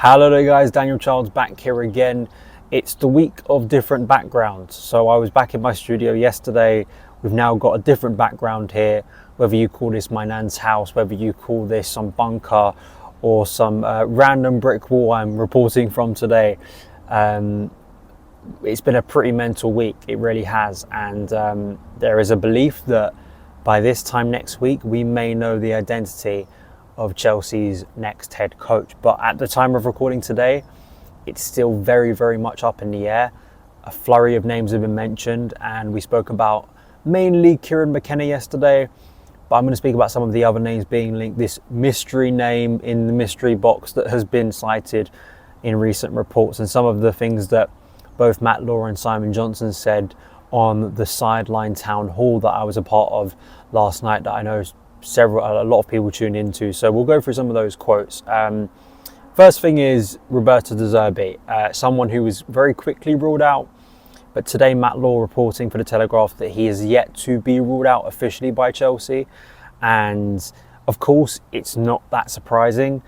Hello there guys, Daniel Childs back here again. It's the week of different backgrounds. So I was back in my studio yesterday. We've now got a different background here, whether you call this my nan's house, whether you call this some bunker or some random brick wall I'm reporting from today. It's been a pretty mental week, it really has. And there is a belief that by this time next week, we may know the identity of Chelsea's next head coach. But at the time of recording today, it's still very, very much up in the air. A flurry of names have been mentioned, and we spoke about mainly McKenna yesterday, but I'm going to speak about some of the other names being linked. This mystery name in the mystery box that has been cited in recent reports, and some of the things that both Matt Law and Simon Johnson said on the sideline town hall that I was a part of last night, that I know a lot of people tune into. So we'll go through some of those quotes. First thing is Roberto De Zerbi, someone who was very quickly ruled out, but today Matt Law reporting for the Telegraph that he is yet to be ruled out officially by Chelsea. And of course, it's not that surprising.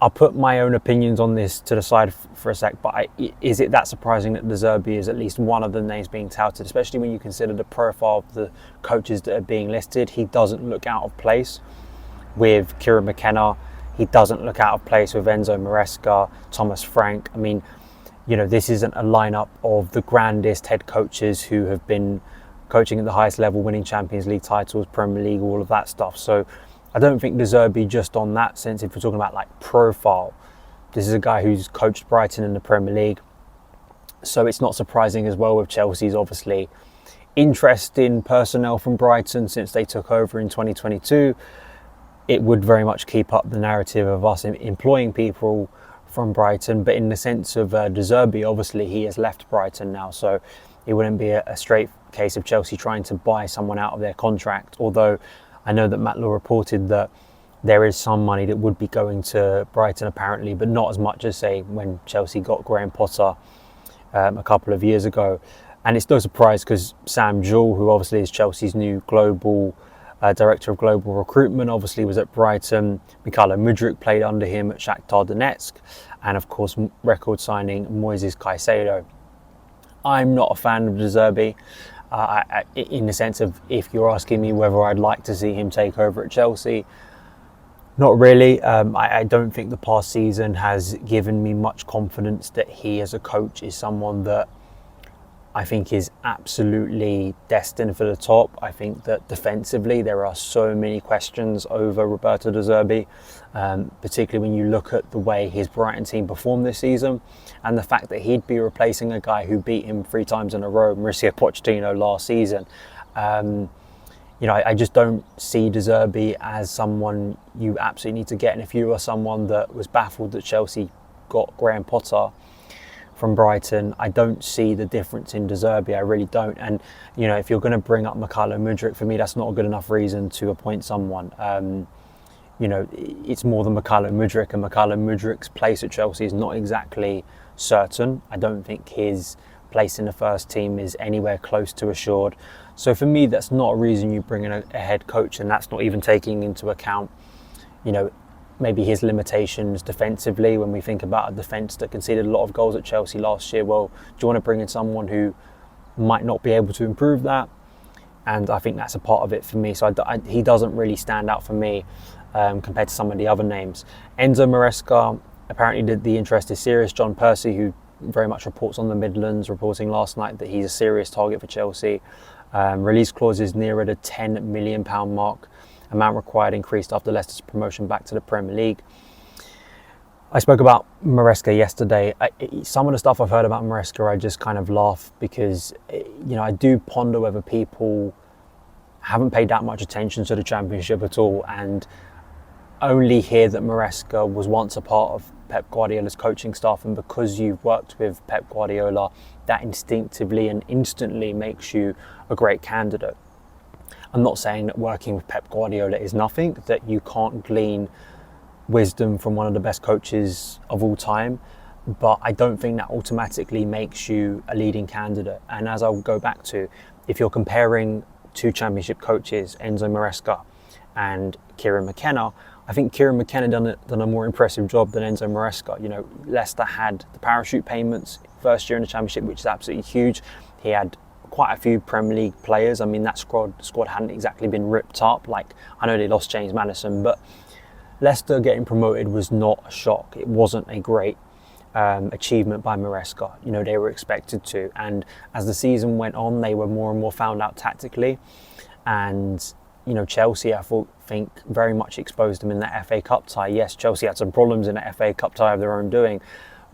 I'll put my own opinions on this to the side for a sec, but is it that surprising that De Zerbi is at least one of the names being touted, especially when you consider the profile of the coaches that are being listed? He doesn't look out of place with McKenna. He doesn't look out of place with Enzo, Maresca, Thomas Frank. I mean, you know, this isn't a lineup of the grandest head coaches who have been coaching at the highest level, winning Champions League titles, Premier League, all of that stuff. So I don't think De Zerbi, just on that sense, if we're talking about like profile, this is a guy who's coached Brighton in the Premier League. So it's not surprising as well with Chelsea's obviously interest in personnel from Brighton since they took over in 2022. It would very much keep up the narrative of us employing people from Brighton. But in the sense of De Zerbi, obviously he has left Brighton now. So it wouldn't be a straight case of Chelsea trying to buy someone out of their contract. Although I know that Matt Law reported that there is some money that would be going to Brighton apparently, but not as much as, say, when Chelsea got Graham Potter a couple of years ago. And it's no surprise because Sam Jewell, who obviously is Chelsea's new global director of global recruitment, obviously was at Brighton. Mykhailo Mudryk played under him at Shakhtar Donetsk. And of course, record signing Moises Caicedo. I'm not a fan of De Zerbi. In the sense of, if you're asking me whether I'd like to see him take over at Chelsea, not really. I don't think the past season has given me much confidence that he as a coach is someone that I think is absolutely destined for the top. I think that defensively there are so many questions over Roberto De Zerbi, particularly when you look at the way his Brighton team performed this season and the fact that he'd be replacing a guy who beat him 3 times in a row, Mauricio Pochettino, last season. You know, I just don't see De Zerbi as someone you absolutely need to get. And if you are someone that was baffled that Chelsea got Graham Potter from Brighton, I don't see the difference in De Zerbi. I really don't. And you know, if you're going to bring up Mykhailo Mudryk, for me that's not a good enough reason to appoint someone. You know, it's more than Mykhailo Mudryk, and Mykhailo Mudryk's place at Chelsea is not exactly certain. I don't think his place in the first team is anywhere close to assured. So for me, that's not a reason you bring in a head coach, and that's not even taking into account, you know, maybe his limitations defensively. When we think about a defence that conceded a lot of goals at Chelsea last year, well, do you want to bring in someone who might not be able to improve that? And I think that's a part of it for me. So he doesn't really stand out for me compared to some of the other names. Enzo Maresca, apparently the interest is serious. John Percy, who very much reports on the Midlands, reporting last night that he's a serious target for Chelsea. Release clauses nearer the £10 million mark. Amount required increased after Leicester's promotion back to the Premier League. I spoke about Maresca yesterday. Some of the stuff I've heard about Maresca, I just kind of laugh because, you know, I do ponder whether people haven't paid that much attention to the Championship at all and only hear that Maresca was once a part of Pep Guardiola's coaching staff, and because you've worked with Pep Guardiola, that instinctively and instantly makes you a great candidate. I'm not saying that working with Pep Guardiola is nothing, that you can't glean wisdom from one of the best coaches of all time, but I don't think that automatically makes you a leading candidate. And as I'll go back to, if you're comparing 2 Championship coaches, Enzo Maresca and Kieran McKenna, I think Kieran McKenna done a more impressive job than Enzo Maresca. You know, Leicester had the parachute payments first year in the Championship, which is absolutely huge. He had quite a few Premier League players. I mean, that squad hadn't exactly been ripped up. Like, I know they lost James Maddison, but Leicester getting promoted was not a shock. It wasn't a great achievement by Maresca. You know, they were expected to. And as the season went on, they were more and more found out tactically. And, you know, Chelsea, I think, very much exposed them in that FA Cup tie. Yes, Chelsea had some problems in the FA Cup tie of their own doing.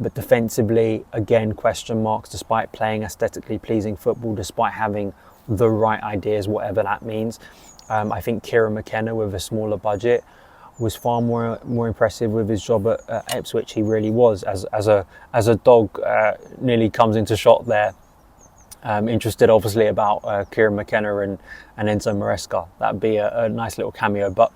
But defensively, again, question marks, despite playing aesthetically pleasing football, despite having the right ideas, whatever that means. I think Kieran McKenna, with a smaller budget, was far more impressive with his job at Ipswich. He really was. As a dog nearly comes into shot there. Interested, obviously, about Kieran McKenna and Enzo Maresca. That'd be a nice little cameo. But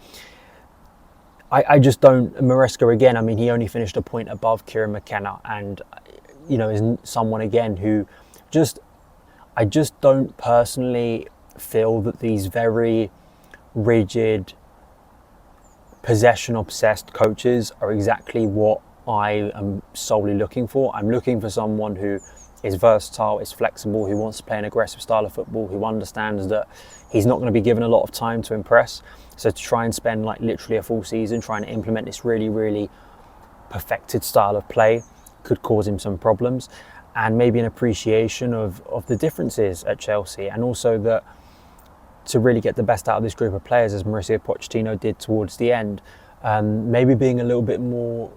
I just don't. Maresca, again, I mean, he only finished a point above Kieran McKenna, and, you know, is someone, again, who I just don't personally feel that these very rigid, possession-obsessed coaches are exactly what I am solely looking for. I'm looking for someone who is versatile, is flexible, who wants to play an aggressive style of football, who understands that he's not going to be given a lot of time to impress. So to try and spend like literally a full season trying to implement this really, really perfected style of play could cause him some problems. And maybe an appreciation of the differences at Chelsea, and also that to really get the best out of this group of players, as Mauricio Pochettino did towards the end, maybe being a little bit more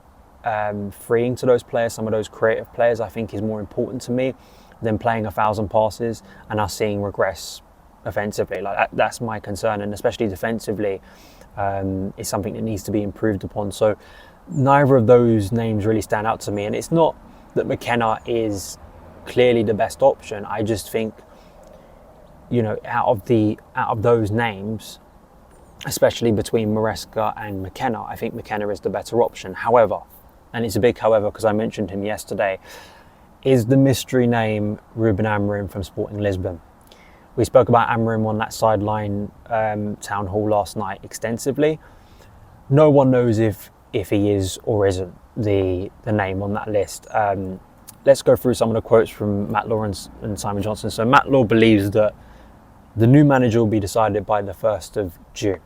freeing to those players, some of those creative players, I think is more important to me than playing 1,000 passes and us seeing regress offensively. Like that's my concern, and especially defensively is something that needs to be improved upon. So neither of those names really stand out to me, and it's not that McKenna is clearly the best option. I just think, you know, out of those names, especially between Maresca and McKenna, I think McKenna is the better option. However, and it's a big however because I mentioned him yesterday, is the mystery name Ruben Amorim from Sporting Lisbon. We spoke about Amorim on that sideline town hall last night extensively. No one knows if he is or isn't the name on that list. Let's go through some of the quotes from Matt Lawrence and Simon Johnson. So Matt Law believes that the new manager will be decided by the 1st of June.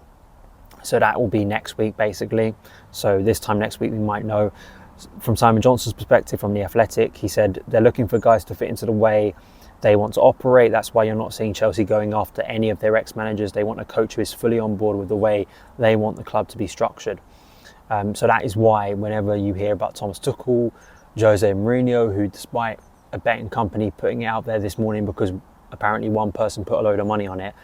So that will be next week, basically. So this time next week, we might know. From Simon Johnson's perspective, from The Athletic, he said they're looking for guys to fit into the way they want to operate. That's why you're not seeing Chelsea going after any of their ex-managers. They want a coach who is fully on board with the way they want the club to be structured. So that is why whenever you hear about Thomas Tuchel, Jose Mourinho, who, despite a betting company putting it out there this morning because apparently one person put a load of money on it.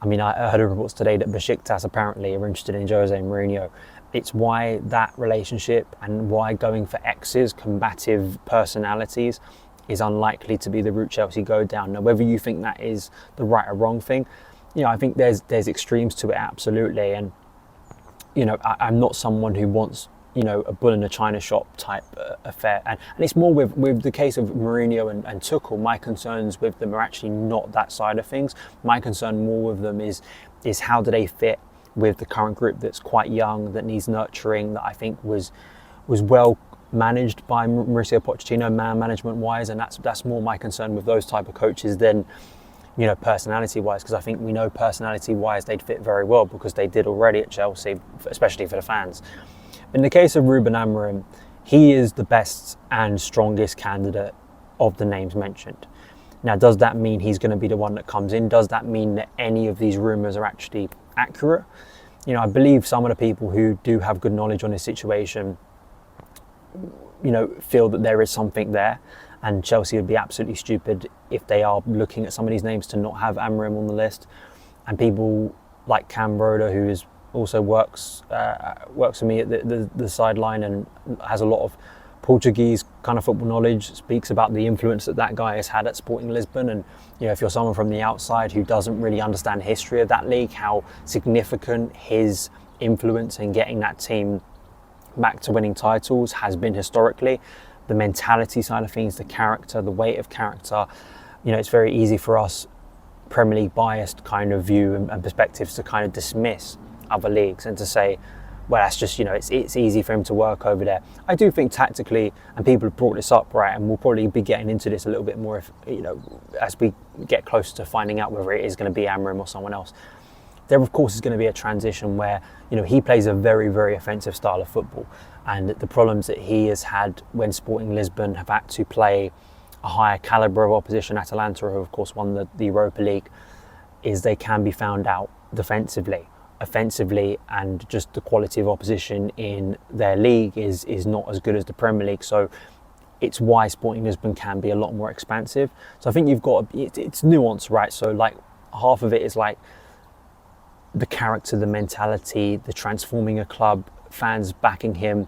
I mean, I heard reports today that Besiktas apparently are interested in Jose Mourinho. It's why that relationship and why going for exes, combative personalities, is unlikely to be the route Chelsea go down. Now, whether you think that is the right or wrong thing, you know, I think there's extremes to it, absolutely. And, you know, I'm not someone who wants, you know, a bull in a china shop type affair. And it's more with the case of Mourinho and Tuchel, my concerns with them are actually not that side of things. My concern more with them is how do they fit with the current group that's quite young, that needs nurturing, that I think was well managed by Mauricio Pochettino, man management wise. And that's more my concern with those type of coaches than, you know, personality wise, because I think we know personality wise they'd fit very well because they did already at Chelsea, especially for the fans. In the case of Ruben Amorim, he is the best and strongest candidate of the names mentioned. Now, does that mean he's going to be the one that comes in? Does that mean that any of these rumours are actually accurate? You know, I believe some of the people who do have good knowledge on this situation, you know, feel that there is something there, and Chelsea would be absolutely stupid if they are looking at some of these names to not have Amorim on the list. And people like Cam Broder, who is also works for me at the sideline and has a lot of Portuguese kind of football knowledge, speaks about the influence that guy has had at Sporting Lisbon. And, you know, if you're someone from the outside who doesn't really understand the history of that league, how significant his influence in getting that team back to winning titles has been historically, the mentality side of things, the character, the weight of character, you know, it's very easy for us Premier League biased kind of view and perspectives to kind of dismiss other leagues and to say, well, that's just, it's easy for him to work over there. I do think tactically, and people have brought this up, right, and we'll probably be getting into this a little bit more if, as we get closer to finding out whether it is going to be Amorim or someone else. There, of course, is going to be a transition where, he plays a very, very offensive style of football. And the problems that he has had when Sporting Lisbon have had to play a higher calibre of opposition, Atalanta, who of course won the Europa League, is they can be found out defensively. Offensively, and just the quality of opposition in their league is not as good as the Premier League. So it's why Sporting Lisbon can be a lot more expansive. So I think you've got, it's nuanced, right? So like half of it is like the character, the mentality, the transforming a club, fans backing him,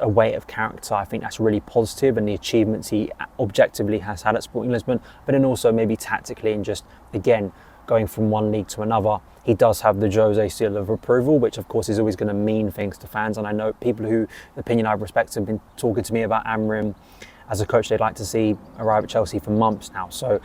a weight of character. I think that's really positive, and the achievements he objectively has had at Sporting Lisbon, but then also maybe tactically and just, again, going from one league to another. He does have the Jose seal of approval, which of course is always going to mean things to fans. And I know people who, the opinion I respect, have been talking to me about Amorim as a coach they'd like to see arrive at Chelsea for months now. So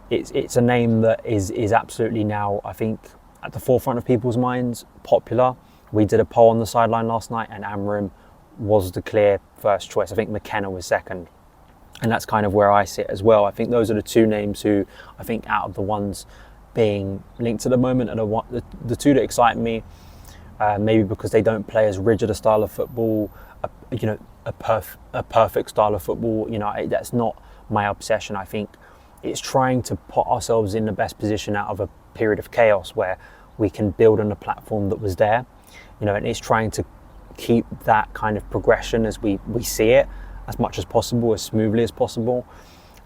it's a name that is absolutely now, I think, at the forefront of people's minds, popular. We did a poll on the sideline last night and Amorim was the clear first choice. I think McKenna was second. And that's kind of where I sit as well. I think those are the two names who, I think, out of the ones being linked at the moment, and the two that excite me, maybe because they don't play as rigid a style of football, a perfect style of football. That's not my obsession. I think it's trying to put ourselves in the best position out of a period of chaos where we can build on a platform that was there, and it's trying to keep that kind of progression as we see it as much as possible, as smoothly as possible.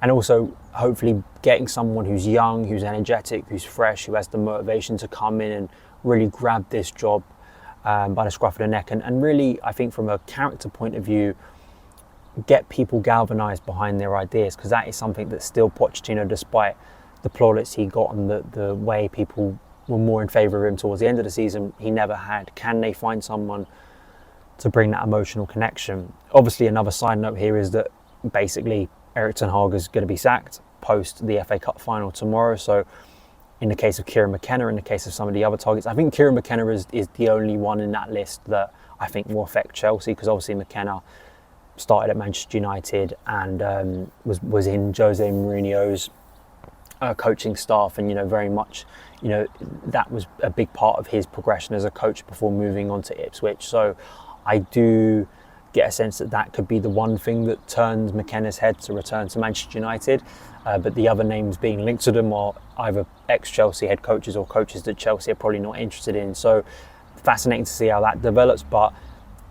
And also, hopefully, getting someone who's young, who's energetic, who's fresh, who has the motivation to come in and really grab this job by the scruff of the neck. And really, I think from a character point of view, get people galvanised behind their ideas, because that is something that still Pochettino, despite the plaudits he got and the way people were more in favour of him towards the end of the season, he never had. Can they find someone to bring that emotional connection? Obviously, another side note here is that basically Erik ten Hag is going to be sacked post the FA Cup final tomorrow. So in the case of Kieran McKenna, in the case of some of the other targets, I think Kieran McKenna is the only one in that list that I think will affect Chelsea, because obviously McKenna started at Manchester United and was in Jose Mourinho's coaching staff, and very much that was a big part of his progression as a coach before moving on to Ipswich. So I do get a sense that could be the one thing that turns McKenna's head to return to Manchester United. But the other names being linked to them are either ex-Chelsea head coaches or coaches that Chelsea are probably not interested in. So fascinating to see how that develops. But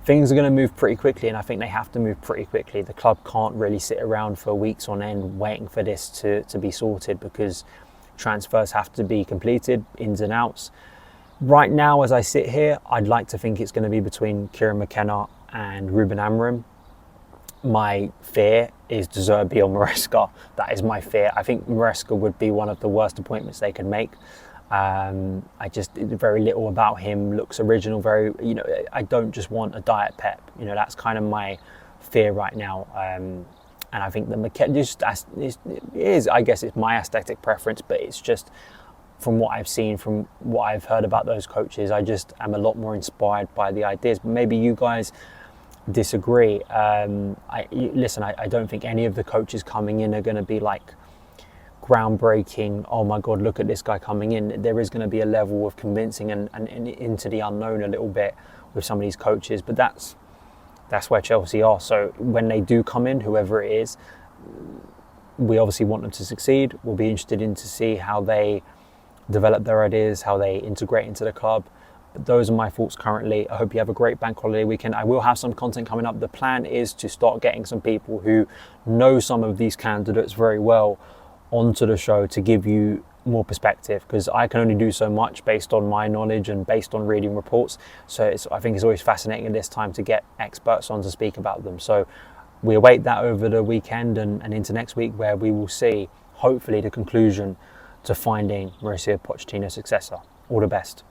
things are going to move pretty quickly, and I think they have to move pretty quickly. The club can't really sit around for weeks on end waiting for this to be sorted, because transfers have to be completed, ins and outs. Right now, as I sit here, I'd like to think it's going to be between Kieran McKenna and Ruben Amorim. My fear is De Zerbi or Maresca. That is my fear. I think Maresca would be one of the worst appointments they could make. Very little about him looks original. I don't just want a diet Pep. That's kind of my fear right now. And I think the McKenna is, I guess it's my aesthetic preference, but it's just from what I've seen, from what I've heard about those coaches, I just am a lot more inspired by the ideas. But maybe you guys disagree. I don't think any of the coaches coming in are going to be like groundbreaking, oh my God, look at this guy coming in. There is going to be a level of convincing and into the unknown a little bit with some of these coaches, but that's where Chelsea are. So when they do come in, whoever it is, we obviously want them to succeed. We'll be interested in to see how they develop their ideas, how they integrate into the club. But those are my thoughts currently. I hope you have a great bank holiday weekend. I will have some content coming up. The plan is to start getting some people who know some of these candidates very well onto the show to give you more perspective, because I can only do so much based on my knowledge and based on reading reports. So I think it's always fascinating at this time to get experts on to speak about them. So we await that over the weekend and into next week, where we will see hopefully the conclusion to finding Mauricio Pochettino's successor. All the best.